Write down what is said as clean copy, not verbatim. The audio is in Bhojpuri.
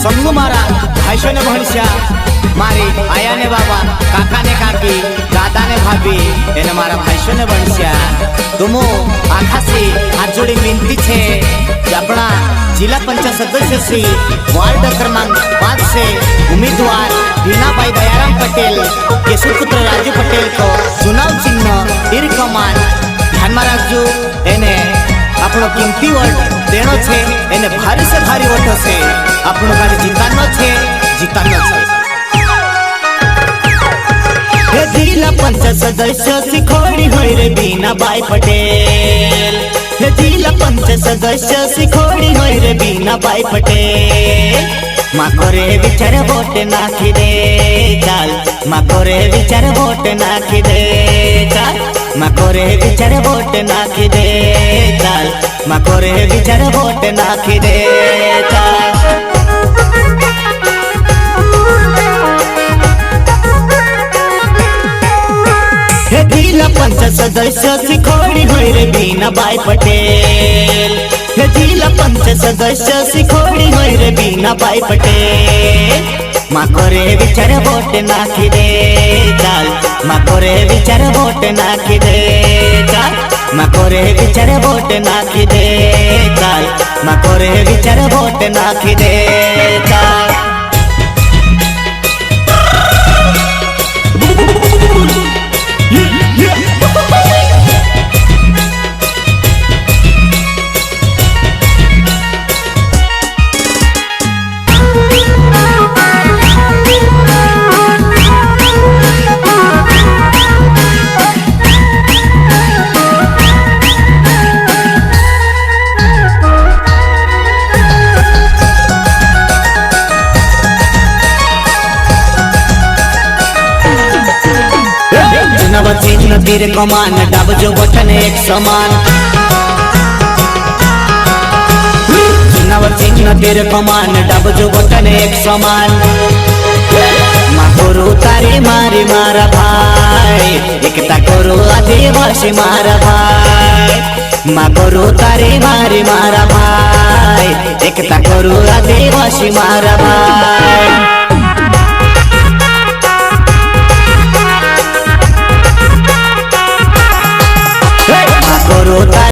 समूह मारा भाईशो ने भणस्या मारी आया ने बाबा काका ने काकी दादा ने भाभी एने मारा भाईशो ने भणस्या तुमो आखा से हाथ जोड़ी विनती छे कि अपना जिला पंचायत सदस्य श्री वार्ड क्रमांक 5 से उम्मीदवार वीणाबाई दयाराम पटेल केशवपुत्र राजू पटेल को चुनाव चिन्ह तीर कमान ध्यान में रखजो। एने अपनो कीमती वोट देनो छे, एने भारी से भारी वोटो से अपनो कार्य जीतानो छे। हे जिला पंचायत सदस्य सिखोड़ी होई रे वीणाबाई पटेल, हे जिला पंचायत सदस्य सिखोड़ी होई रे वीणाबाई पटेल। माको रे विचार वोट नाखी दे चाल, माको रे विचार वोट नाखी दे चाल, माको रे विचार वोट नाखी दे चाल, माको रे विचार वोट नाखी दे चाल। हे जिला पंचायत सदस्य सिखोड़ी होई रे वीणाबाई पटेल, हे जिला पंचायत सदस्य सिखोड़ी होई रे वीणाबाई पटेल। माको रे विचार वोट नाखी दे चाल, माको रे विचार वोट नाखी दे चाल, माको रे विचार वोट नाखी दे चाल, माको रे विचार वोट नाखी दे चाल। चिन्ह तीर कमान डब जो बटन एक समान, चिन्ह तीर कमान डब जो बटन एक समान। मारो तारी मारी मारा भाई एकता करो आदिवासी मारा भाई, मारो तारी मारी मारा भाई एकता करो आदिवासी मारा भाई।